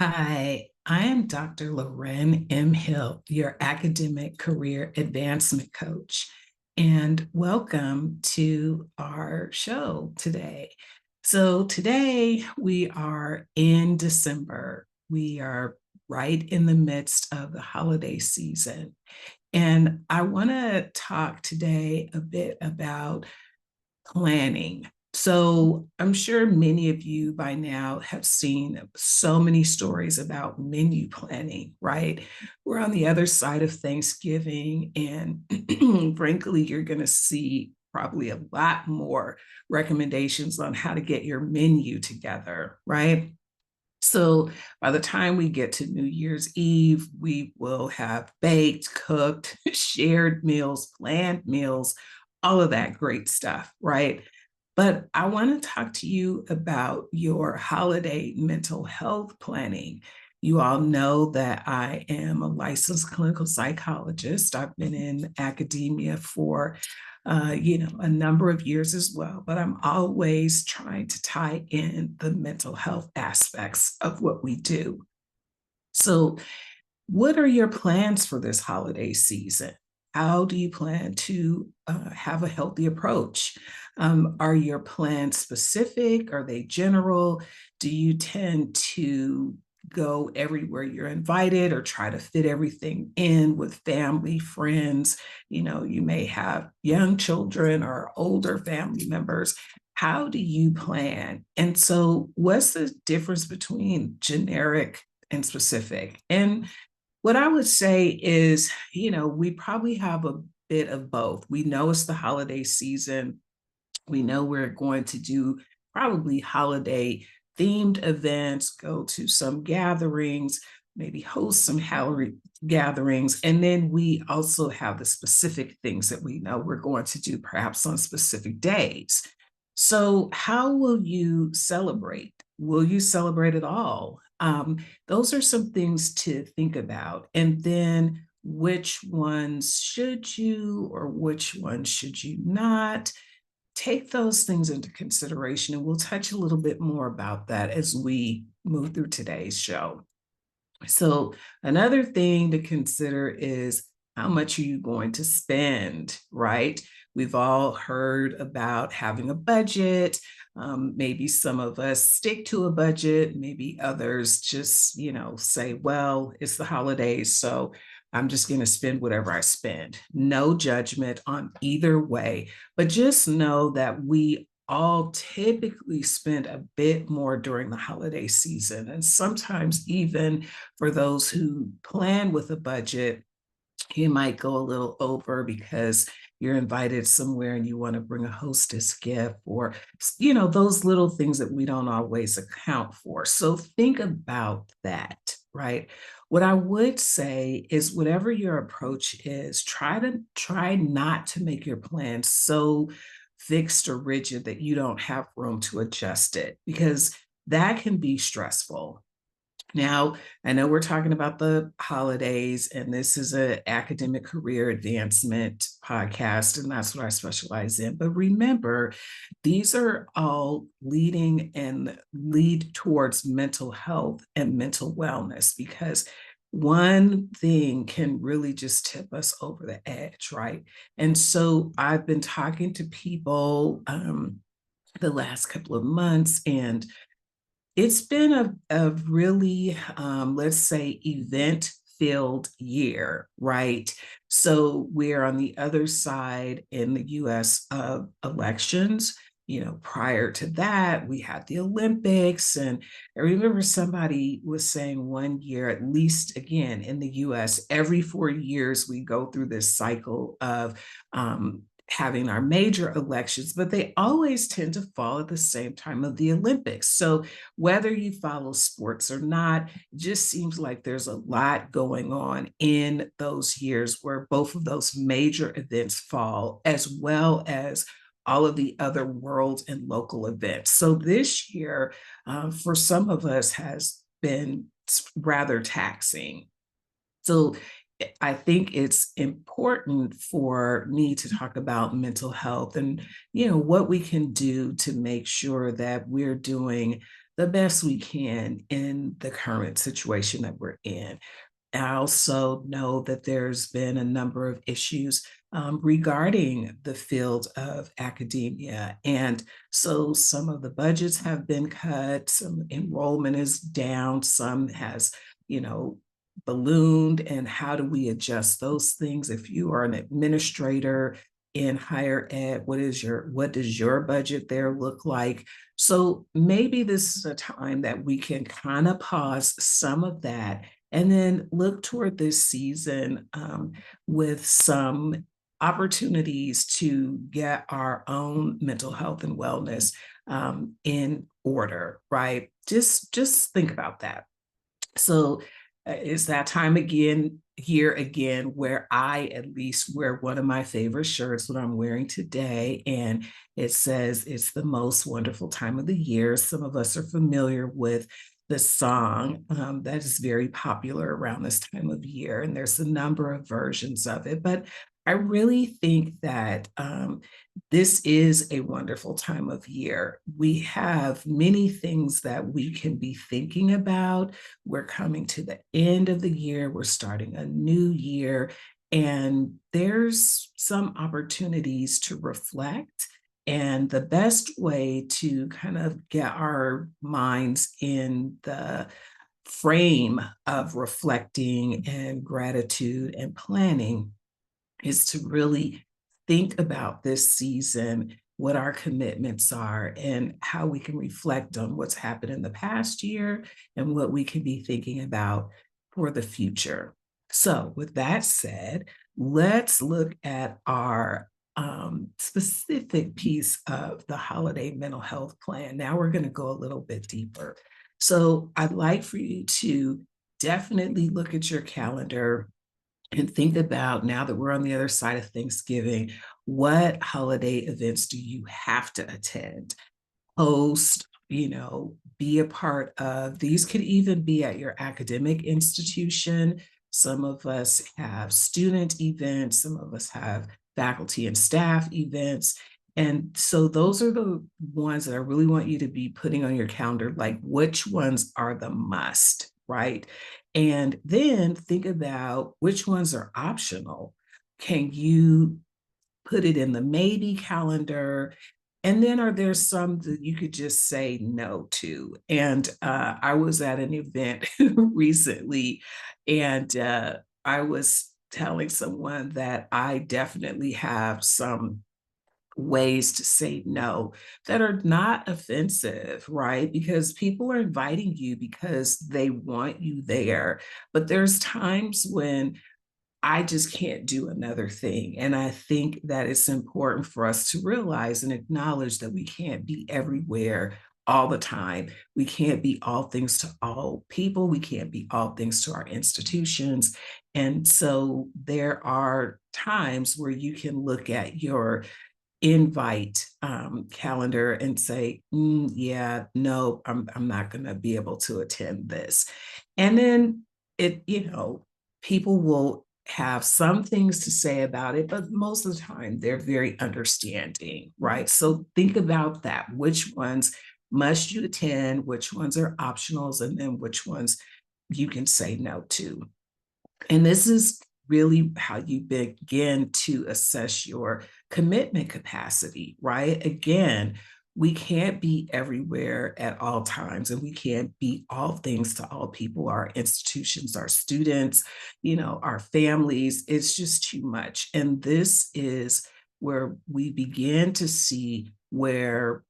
Hi, I am Dr. Loren M. Hill, your academic career advancement coach, and welcome to our show today. So, today we are in December. We are right in the midst of the holiday season. And I want to talk today a bit about planning. So I'm sure many of you by now have seen so many stories about menu planning, right? We're on the other side of Thanksgiving, and frankly, you're going to see probably a lot more recommendations on how to get your menu together, right? So by the time we get to New Year's Eve, we will have baked, cooked, shared meals, planned meals, all of that great stuff, right? But I want to talk to you about your holiday mental health planning. You all know that I am a licensed clinical psychologist. I've been in academia for a number of years as well, but I'm always trying to tie in the mental health aspects of what we do. So, what are your plans for this holiday season? How do you plan to have a healthy approach? Are your plans specific? Are they general? Do you tend to go everywhere you're invited or try to fit everything in with family, friends? You may have young children or older family members. How do you plan? And so, what's the difference between generic and specific? And what I would say is, we probably have a bit of both. We know it's the holiday season. We know we're going to do probably holiday themed events, go to some gatherings, maybe host some holiday gatherings. And then we also have the specific things that we know we're going to do perhaps on specific days. So, how will you celebrate? Will you celebrate at all? Those are some things to think about. And then which ones should you or which ones should you not? Take those things into consideration, and we'll touch a little bit more about that as we move through today's show. So, another thing to consider is how much are you going to spend, right? We've all heard about having a budget. Maybe some of us stick to a budget, maybe others just, say, well, it's the holidays, so I'm just going to spend whatever I spend. No judgment on either way, but just know that we all typically spend a bit more during the holiday season. And sometimes, even for those who plan with a budget, you might go a little over because you're invited somewhere and you want to bring a hostess gift or, those little things that we don't always account for. So think about that, right? What I would say is whatever your approach is, try not to make your plan so fixed or rigid that you don't have room to adjust it, because that can be stressful. Now, I know we're talking about the holidays, and this is an academic career advancement podcast, and that's what I specialize in. But remember, these are all leading and lead towards mental health and mental wellness, because one thing can really just tip us over the edge, right? And so I've been talking to people the last couple of months, and it's been a really, let's say, event filled year, right? So we're on the other side in the US of elections. Prior to that, we had the Olympics. And I remember somebody was saying one year, at least again in the US, every 4 years, we go through this cycle of having our major elections, but they always tend to fall at the same time of the Olympics. So whether you follow sports or not, it just seems like there's a lot going on in those years where both of those major events fall, as well as all of the other world and local events. So this year, for some of us, has been rather taxing. So I think it's important for me to talk about mental health and, what we can do to make sure that we're doing the best we can in the current situation that we're in. I also know that there's been a number of issues regarding the field of academia. And so some of the budgets have been cut, some enrollment is down, some has, ballooned. And how do we adjust those things? If you are an administrator in higher ed, what does your budget there look like? So maybe this is a time that we can kind of pause some of that and then look toward this season with some opportunities to get our own mental health and wellness in order, right? Just think about that. So it's that time again, here again, where I at least wear one of my favorite shirts, what I'm wearing today. And it says, "It's the most wonderful time of the year." Some of us are familiar with the song that is very popular around this time of year. And there's a number of versions of it. But I really think that this is a wonderful time of year. We have many things that we can be thinking about. We're coming to the end of the year. We're starting a new year. And there's some opportunities to reflect. And the best way to kind of get our minds in the frame of reflecting and gratitude and planning is to really think about this season, what our commitments are, and how we can reflect on what's happened in the past year and what we can be thinking about for the future. So with that said, let's look at our specific piece of the holiday mental health plan. Now we're going to go a little bit deeper. So I'd like for you to definitely look at your calendar and think about, now that we're on the other side of Thanksgiving, what holiday events do you have to attend, host, be a part of? These could even be at your academic institution. Some of us have student events, some of us have faculty and staff events. And so those are the ones that I really want you to be putting on your calendar, like which ones are the must, right? And then think about which ones are optional. Can you put it in the maybe calendar? And then are there some that you could just say no to? And I was at an event recently, and I was telling someone that I definitely have some ways to say no that are not offensive, right? Because people are inviting you because they want you there. But there's times when I just can't do another thing. And I think that it's important for us to realize and acknowledge that we can't be everywhere all the time. We can't be all things to all people. We can't be all things to our institutions. And so there are times where you can look at your invite calendar and say, yeah, no, I'm not going to be able to attend this. And then people will have some things to say about it, but most of the time they're very understanding, right? So think about that. Which ones must you attend? Which ones are optionals? And then which ones you can say no to. And this is really how you begin to assess your commitment capacity, right? Again, we can't be everywhere at all times, and we can't be all things to all people, our institutions, our students, our families. It's just too much. And this is where we begin to see where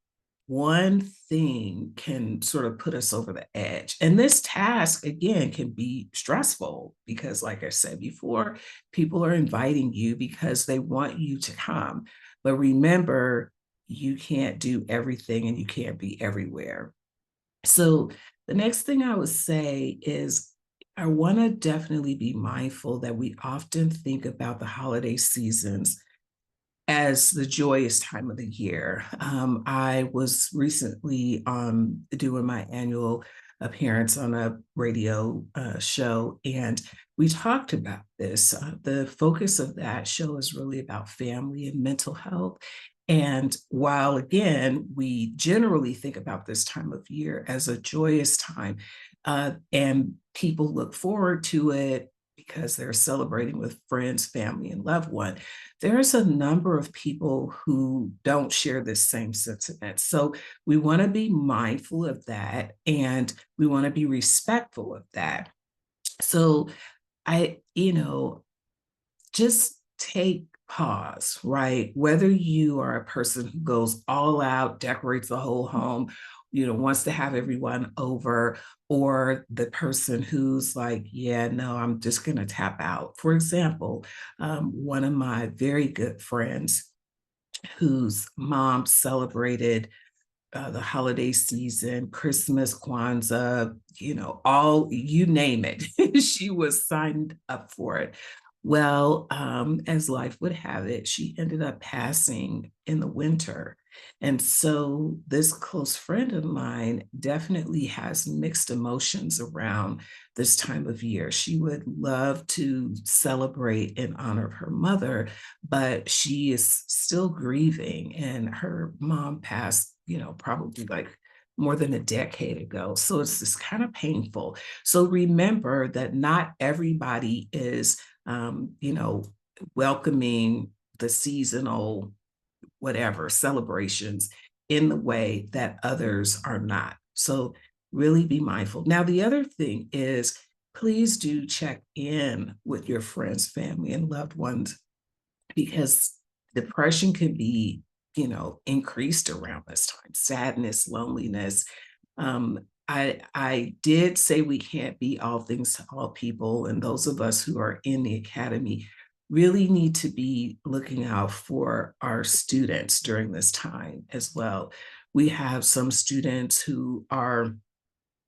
one thing can sort of put us over the edge. And this task, again, can be stressful because, like I said before, people are inviting you because they want you to come. But remember, you can't do everything and you can't be everywhere. So the next thing I would say is I want to definitely be mindful that we often think about the holiday seasons as the joyous time of the year. I was recently doing my annual appearance on a radio show, and we talked about this. The focus of that show is really about family and mental health. And while, again, we generally think about this time of year as a joyous time, and people look forward to it because they're celebrating with friends, family, and loved one, there's a number of people who don't share this same sentiment. So we want to be mindful of that, and we want to be respectful of that. So just take pause, right? Whether you are a person who goes all out, decorates the whole home, wants to have everyone over, or the person who's like, yeah, no, I'm just going to tap out. For example, one of my very good friends whose mom celebrated the holiday season, Christmas, Kwanzaa, all, you name it. She was signed up for it. Well, as life would have it, she ended up passing in the winter. And so this close friend of mine definitely has mixed emotions around this time of year. She would love to celebrate in honor of her mother, but she is still grieving, and her mom passed, probably like more than a decade ago. So it's just kind of painful. So remember that not everybody is welcoming the seasonal whatever celebrations in the way that others are not. So really be mindful. Now, the other thing is, please do check in with your friends, family, and loved ones, because depression can be, increased around this time. Sadness, loneliness. I did say we can't be all things to all people, and those of us who are in the academy really need to be looking out for our students during this time as well. We have some students who are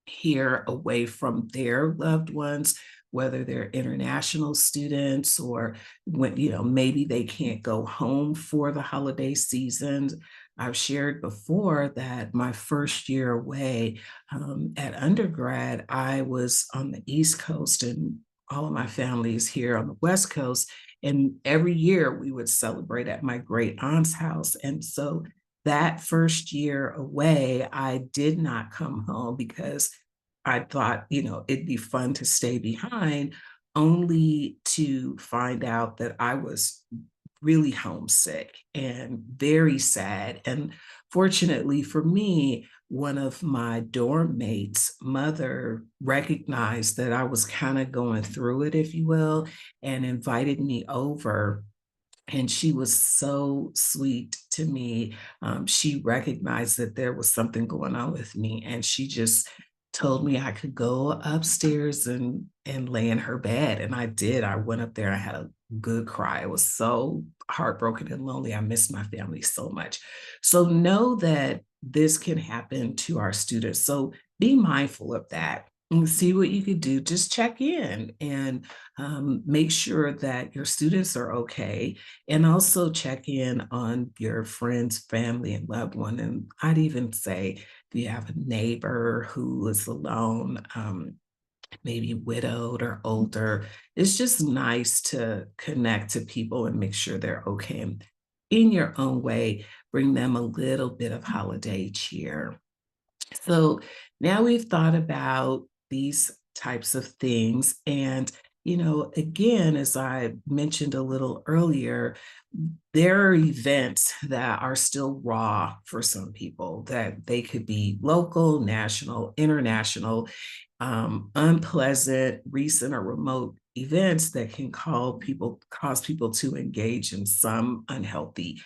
here away from their loved ones, whether they're international students or when, maybe they can't go home for the holiday seasons. I've shared before that my first year away at undergrad, I was on the East Coast and all of my family is here on the West Coast. And every year we would celebrate at my great aunt's house. And so that first year away, I did not come home because I thought, it'd be fun to stay behind, only to find out that I was really homesick and very sad. And fortunately for me, one of my dorm mates' mother recognized that I was kind of going through it, if you will, and invited me over, and she was so sweet to me. She recognized that there was something going on with me, and she just told me I could go upstairs and lay in her bed. And I did. I went up there. I had a good cry. I was so heartbroken and lonely. I missed my family so much. So know that this can happen to our students. So be mindful of that and see what you could do. Just check in and make sure that your students are okay, and also check in on your friends, family, and loved one. And I'd even say if you have a neighbor who is alone, maybe widowed or older, it's just nice to connect to people and make sure they're okay. And in your own way, bring them a little bit of holiday cheer. So now we've thought about these types of things. And, again, as I mentioned a little earlier, there are events that are still raw for some people, that they could be local, national, international, unpleasant, recent, or remote events that can cause people to engage in some unhealthy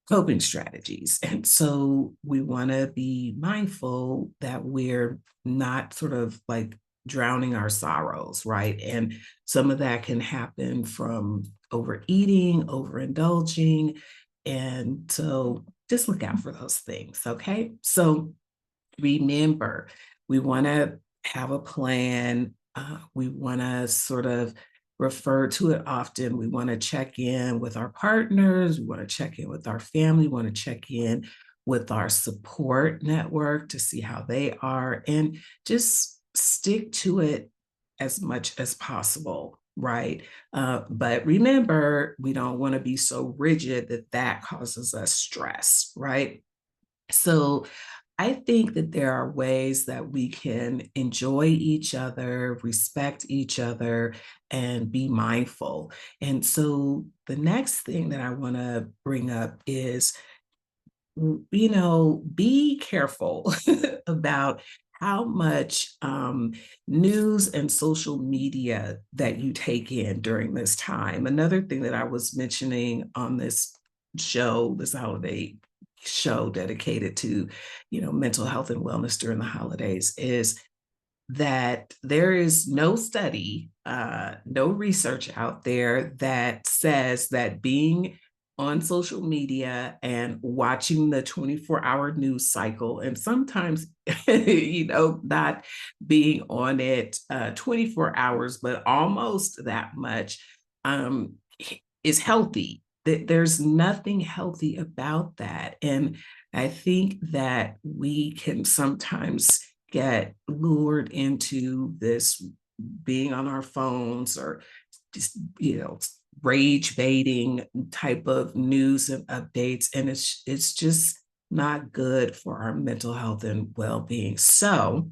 coping strategies. And so we want to be mindful that we're not sort of like drowning our sorrows, right? And some of that can happen from overeating, overindulging. And so just look out for those things, okay? So remember, we want to have a plan. We want to sort of refer to it often. We want to check in with our partners. We want to check in with our family. We want to check in with our support network to see how they are, and just stick to it as much as possible. right? But remember, we don't want to be so rigid that that causes us stress, right? So I think that there are ways that we can enjoy each other, respect each other, and be mindful. And so the next thing that I want to bring up is, be careful about how much news and social media that you take in during this time. Another thing that I was mentioning on this show, this holiday show dedicated to, mental health and wellness during the holidays, is that there is no study, no research out there that says that being on social media and watching the 24-hour news cycle, and sometimes, not being on it 24 hours, but almost that much, um, is healthy. There's nothing healthy about that. And I think that we can sometimes get lured into this being on our phones, or just, rage baiting type of news and updates. And it's just not good for our mental health and well-being. So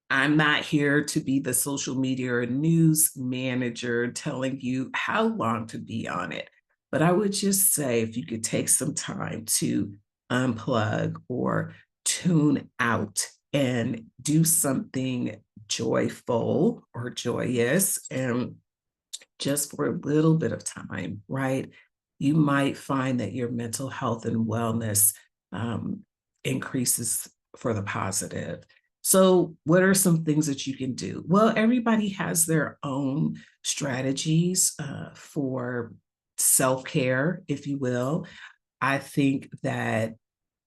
I'm not here to be the social media or news manager telling you how long to be on it. But I would just say, if you could take some time to unplug or tune out and do something joyful or joyous, and just for a little bit of time, right? You might find that your mental health and wellness um, increases for the positive. So, what are some things that you can do? Well, everybody has their own strategies for self care, if you will. I think that,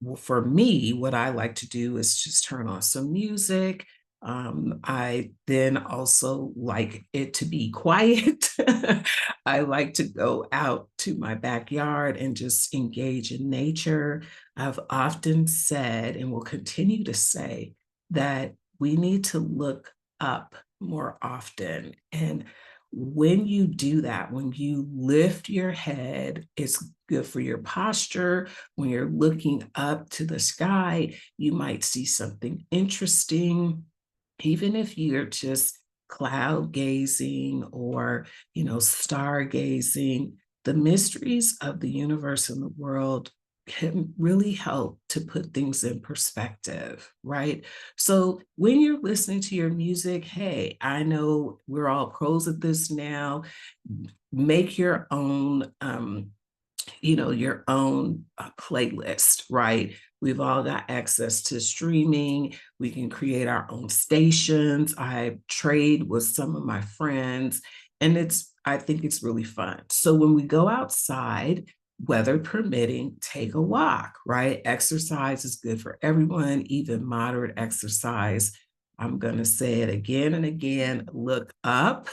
well, for me, what I like to do is just turn on some music. I then also like it to be quiet. I like to go out to my backyard and just engage in nature. I've often said, and will continue to say, that we need to look up more often. And when you do that, when you lift your head, it's good for your posture. When you're looking up to the sky, you might see something interesting. Even if you're just cloud gazing or, stargazing, the mysteries of the universe and the world can really help to put things in perspective, right? So when you're listening to your music, hey, I know we're all pros at this now. Make your own playlist, right? We've all got access to streaming. We can create our own stations. I trade with some of my friends, and I think it's really fun. So when we go outside, weather permitting, take a walk, right? Exercise is good for everyone, even moderate exercise. I'm going to say it again and again, look up,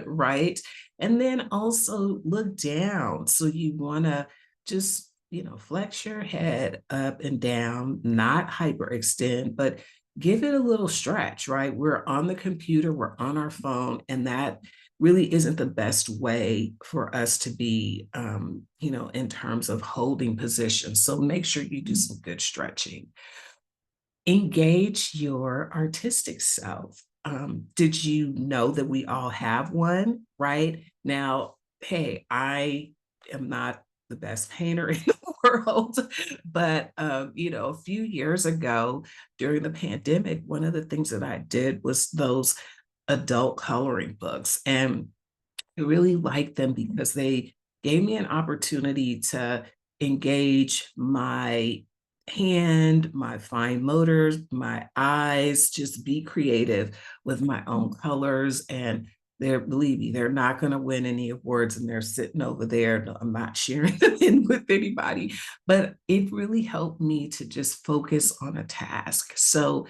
right? And then also look down. So you want to just, flex your head up and down, not hyperextend, but give it a little stretch, right? We're on the computer, we're on our phone, and that really isn't the best way for us to be, in terms of holding position. So make sure you do some good stretching. Engage your artistic self. Did you know that we all have one, right? Now, hey, I am not the best painter in the world, but a few years ago during the pandemic, one of the things that I did was those adult coloring books. And I really liked them because they gave me an opportunity to engage my hand, my fine motors, my eyes, just be creative with my own colors. And believe me, they're not going to win any awards, and they're sitting over there. No, I'm not sharing them in with anybody, but it really helped me to just focus on a task. So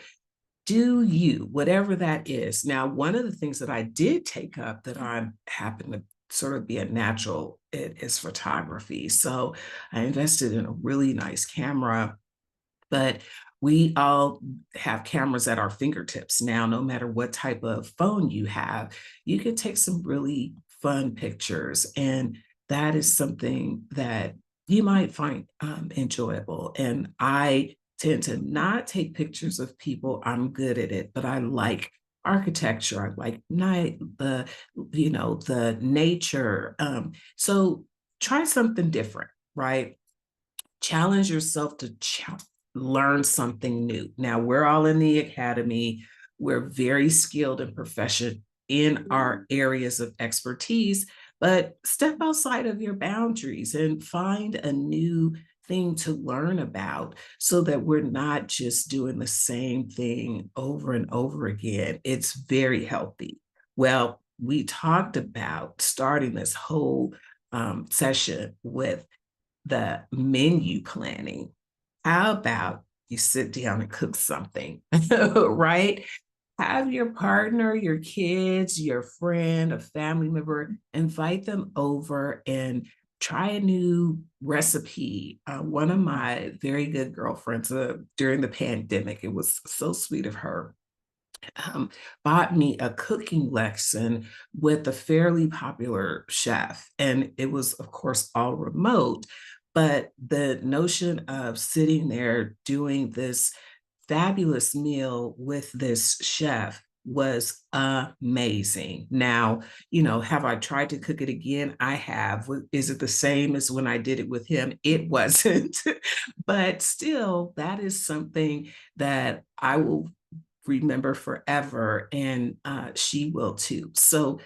do you, whatever that is. Now, one of the things that I did take up that I happen to sort of be a natural it is photography. So I invested in a really nice camera. But We all have cameras at our fingertips now. No matter what type of phone you have, you can take some really fun pictures. And that is something that you might find enjoyable. And I tend to not take pictures of people. I'm good at it, but I like architecture. I like the nature. So try something different, right? Challenge yourself to learn something new. Now, we're all in the academy. We're very skilled and proficient in our areas of expertise, but step outside of your boundaries and find a new thing to learn about so that we're not just doing the same thing over and over again. It's very healthy. Well, we talked about starting this whole session with the menu planning. How about you sit down and cook something, right? Have your partner, your kids, your friend, a family member, invite them over and try a new recipe. One of my very good girlfriends during the pandemic, it was so sweet of her, um, bought me a cooking lesson with a fairly popular chef. And it was, of course, all remote. But the notion of sitting there doing this fabulous meal with this chef was amazing. Now, have I tried to cook it again? I have. Is it the same as when I did it with him? It wasn't. But still, that is something that I will remember forever, and she will too. So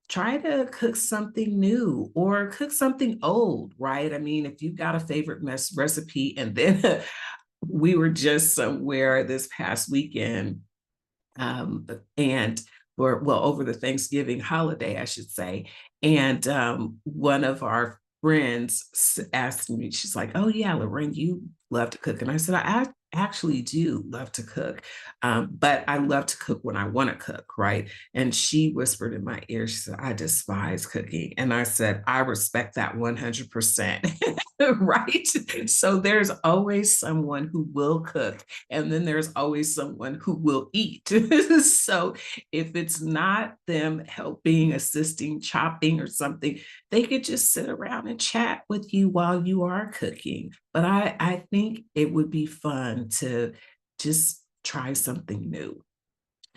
try to cook something new or cook something old, right? I mean, if you've got a favorite recipe, and then we were just somewhere this past weekend, and over the Thanksgiving holiday, I should say. And one of our friends asked me, she's like, "Oh yeah, Lorraine, you love to cook." And I said, "I actually do love to cook, but I love to cook when I want to cook, right?" And she whispered in my ear, she said, "I despise cooking." And I said, "I respect that 100%." Right? So there's always someone who will cook, and then there's always someone who will eat. So if it's not them helping, assisting, chopping or something, they could just sit around and chat with you while you are cooking. But I think it would be fun to just try something new.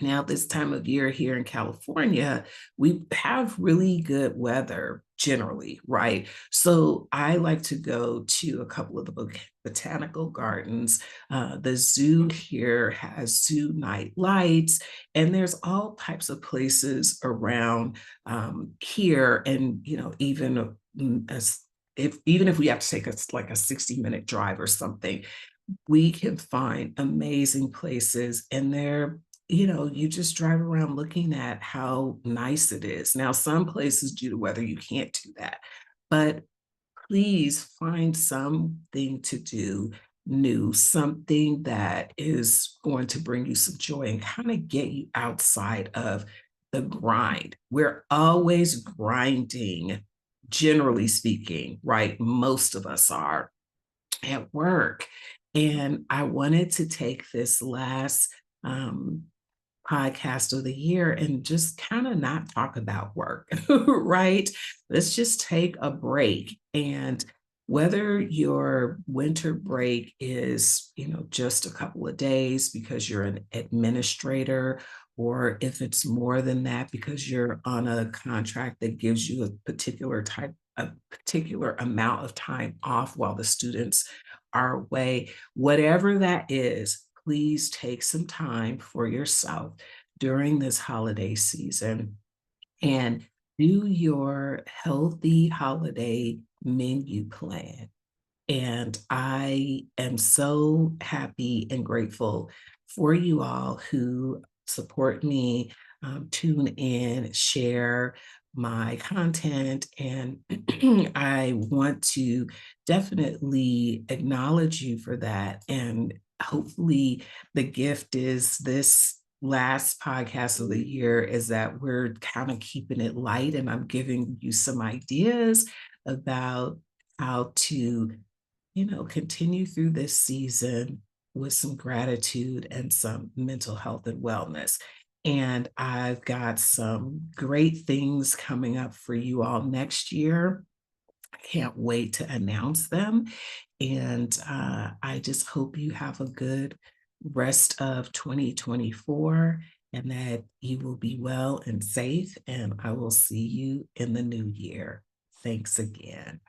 Now, this time of year here in California, we have really good weather generally, right? So I like to go to a couple of the botanical gardens. The zoo here has zoo night lights, and there's all types of places around here. And, as even if we have to take us like a 60-minute drive or something, we can find amazing places, and you just drive around looking at how nice it is. Now, some places due to weather, you can't do that, but please find something to do new, something that is going to bring you some joy and kind of get you outside of the grind. We're always grinding, generally speaking, right? Most of us are at work. And I wanted to take this last podcast of the year and just kind of not talk about work, right? Let's just take a break. And whether your winter break is, just a couple of days because you're an administrator, or if it's more than that because you're on a contract that gives you a particular amount of time off while the students are away, whatever that is, please take some time for yourself during this holiday season and do your healthy holiday menu plan. And I am so happy and grateful for you all who support me, tune in, share my content. And I want to definitely acknowledge you for that. And hopefully, the gift is this last podcast of the year is that we're kind of keeping it light, and I'm giving you some ideas about how to continue through this season with some gratitude and some mental health and wellness. And I've got some great things coming up for you all next year. I can't wait to announce them. And I just hope you have a good rest of 2024 and that you will be well and safe. And I will see you in the new year. Thanks again.